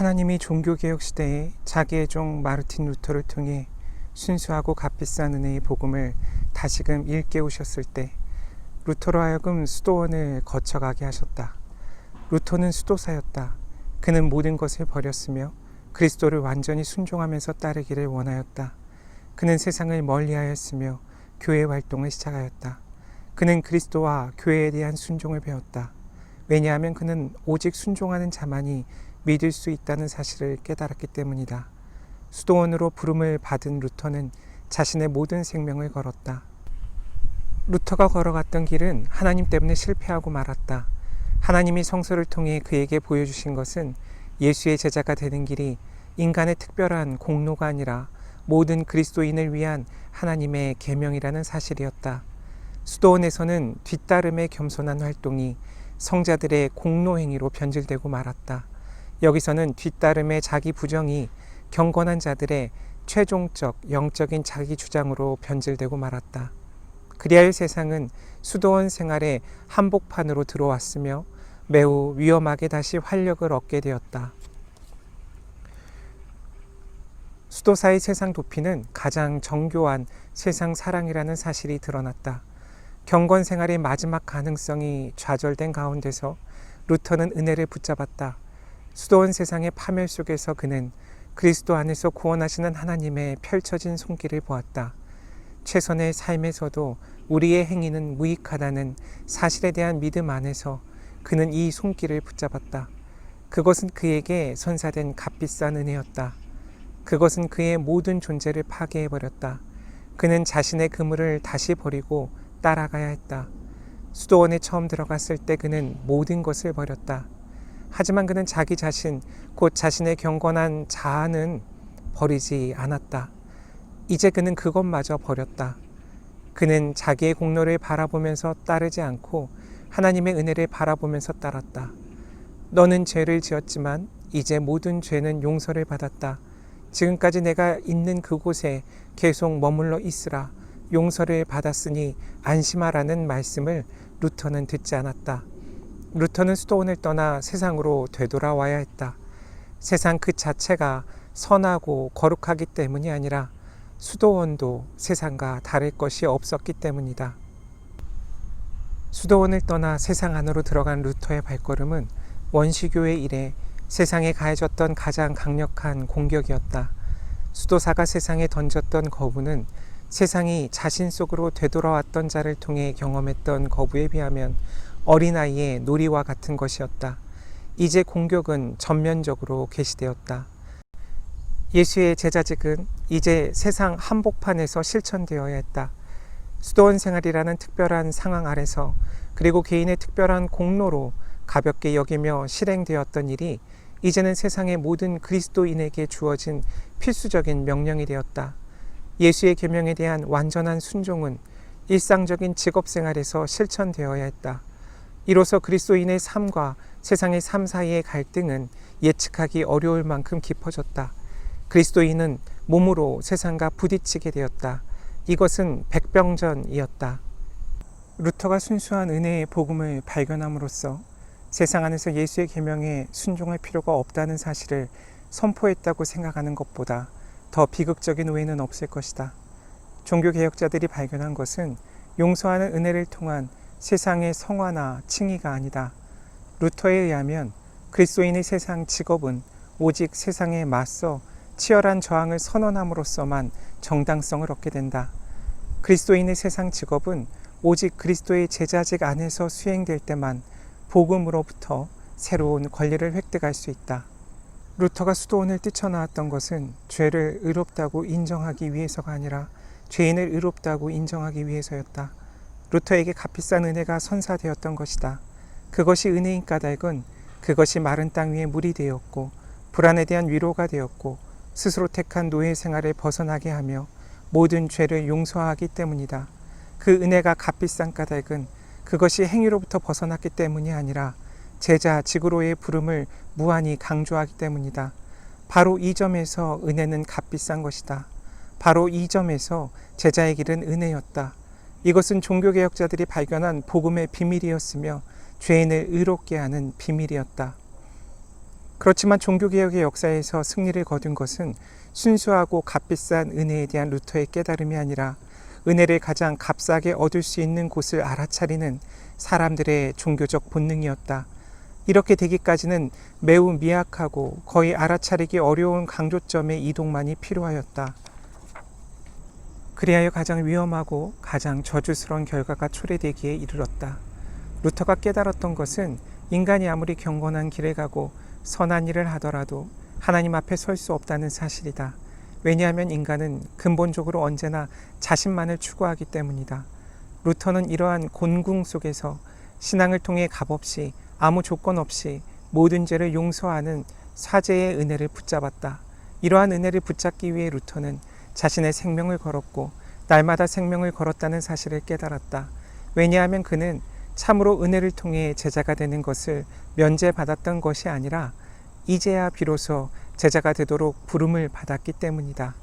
하나님이 종교개혁 시대에 자기의 종 마르틴 루터를 통해 순수하고 값비싼 은혜의 복음을 다시금 일깨우셨을 때 루터로 하여금 수도원을 거쳐가게 하셨다. 루터는 수도사였다. 그는 모든 것을 버렸으며 그리스도를 완전히 순종하면서 따르기를 원하였다. 그는 세상을 멀리하였으며 교회 활동을 시작하였다. 그는 그리스도와 교회에 대한 순종을 배웠다. 왜냐하면 그는 오직 순종하는 자만이 믿을 수 있다는 사실을 깨달았기 때문이다. 수도원으로 부름을 받은 루터는 자신의 모든 생명을 걸었다. 루터가 걸어갔던 길은 하나님 때문에 실패하고 말았다. 하나님이 성서를 통해 그에게 보여주신 것은 예수의 제자가 되는 길이 인간의 특별한 공로가 아니라 모든 그리스도인을 위한 하나님의 계명이라는 사실이었다. 수도원에서는 뒤따름의 겸손한 활동이 성자들의 공로 행위로 변질되고 말았다. 여기서는 뒤따름의 자기 부정이 경건한 자들의 최종적 영적인 자기 주장으로 변질되고 말았다. 그리하여 세상은 수도원 생활의 한복판으로 들어왔으며 매우 위험하게 다시 활력을 얻게 되었다. 수도사의 세상 도피는 가장 정교한 세상 사랑이라는 사실이 드러났다. 경건 생활의 마지막 가능성이 좌절된 가운데서 루터는 은혜를 붙잡았다. 수도원 세상의 파멸 속에서 그는 그리스도 안에서 구원하시는 하나님의 펼쳐진 손길을 보았다. 최선의 삶에서도 우리의 행위는 무익하다는 사실에 대한 믿음 안에서 그는 이 손길을 붙잡았다. 그것은 그에게 선사된 값비싼 은혜였다. 그것은 그의 모든 존재를 파괴해버렸다. 그는 자신의 그물을 다시 버리고 따라가야 했다. 수도원에 처음 들어갔을 때 그는 모든 것을 버렸다. 하지만 그는 자기 자신, 곧 자신의 경건한 자아는 버리지 않았다. 이제 그는 그것마저 버렸다. 그는 자기의 공로를 바라보면서 따르지 않고 하나님의 은혜를 바라보면서 따랐다. 너는 죄를 지었지만 이제 모든 죄는 용서를 받았다. 지금까지 내가 있는 그곳에 계속 머물러 있으라. 용서를 받았으니 안심하라는 말씀을 루터는 듣지 않았다. 루터는 수도원을 떠나 세상으로 되돌아와야 했다. 세상 그 자체가 선하고 거룩하기 때문이 아니라 수도원도 세상과 다를 것이 없었기 때문이다. 수도원을 떠나 세상 안으로 들어간 루터의 발걸음은 원시교회 이래 세상에 가해졌던 가장 강력한 공격이었다. 수도사가 세상에 던졌던 거부는 세상이 자신 속으로 되돌아왔던 자를 통해 경험했던 거부에 비하면 어린아이의 놀이와 같은 것이었다. 이제 공격은 전면적으로 개시되었다. 예수의 제자직은 이제 세상 한복판에서 실천되어야 했다. 수도원 생활이라는 특별한 상황 아래서 그리고 개인의 특별한 공로로 가볍게 여기며 실행되었던 일이 이제는 세상의 모든 그리스도인에게 주어진 필수적인 명령이 되었다. 예수의 계명에 대한 완전한 순종은 일상적인 직업생활에서 실천되어야 했다. 이로써 그리스도인의 삶과 세상의 삶 사이의 갈등은 예측하기 어려울 만큼 깊어졌다. 그리스도인은 몸으로 세상과 부딪히게 되었다. 이것은 백병전이었다. 루터가 순수한 은혜의 복음을 발견함으로써 세상 안에서 예수의 계명에 순종할 필요가 없다는 사실을 선포했다고 생각하는 것보다 더 비극적인 오해는 없을 것이다. 종교개혁자들이 발견한 것은 용서하는 은혜를 통한 세상의 성화나 칭의가 아니다. 루터에 의하면 그리스도인의 세상 직업은 오직 세상에 맞서 치열한 저항을 선언함으로써만 정당성을 얻게 된다. 그리스도인의 세상 직업은 오직 그리스도의 제자직 안에서 수행될 때만 복음으로부터 새로운 권리를 획득할 수 있다. 루터가 수도원을 뛰쳐나왔던 것은 죄를 의롭다고 인정하기 위해서가 아니라 죄인을 의롭다고 인정하기 위해서였다. 루터에게 값비싼 은혜가 선사되었던 것이다. 그것이 은혜인 까닭은 그것이 마른 땅 위에 물이 되었고 불안에 대한 위로가 되었고 스스로 택한 노예 생활을 벗어나게 하며 모든 죄를 용서하기 때문이다. 그 은혜가 값비싼 까닭은 그것이 행위로부터 벗어났기 때문이 아니라 제자 직으로의 부름을 무한히 강조하기 때문이다. 바로 이 점에서 은혜는 값비싼 것이다. 바로 이 점에서 제자의 길은 은혜였다. 이것은 종교개혁자들이 발견한 복음의 비밀이었으며 죄인을 의롭게 하는 비밀이었다. 그렇지만 종교개혁의 역사에서 승리를 거둔 것은 순수하고 값비싼 은혜에 대한 루터의 깨달음이 아니라 은혜를 가장 값싸게 얻을 수 있는 곳을 알아차리는 사람들의 종교적 본능이었다. 이렇게 되기까지는 매우 미약하고 거의 알아차리기 어려운 강조점의 이동만이 필요하였다. 그리하여 가장 위험하고 가장 저주스러운 결과가 초래되기에 이르렀다. 루터가 깨달았던 것은 인간이 아무리 경건한 길을 가고 선한 일을 하더라도 하나님 앞에 설 수 없다는 사실이다. 왜냐하면 인간은 근본적으로 언제나 자신만을 추구하기 때문이다. 루터는 이러한 곤궁 속에서 신앙을 통해 값없이 아무 조건 없이 모든 죄를 용서하는 사죄의 은혜를 붙잡았다. 이러한 은혜를 붙잡기 위해 루터는 자신의 생명을 걸었고 날마다 생명을 걸었다는 사실을 깨달았다. 왜냐하면 그는 참으로 은혜를 통해 제자가 되는 것을 면제받았던 것이 아니라 이제야 비로소 제자가 되도록 부름을 받았기 때문이다.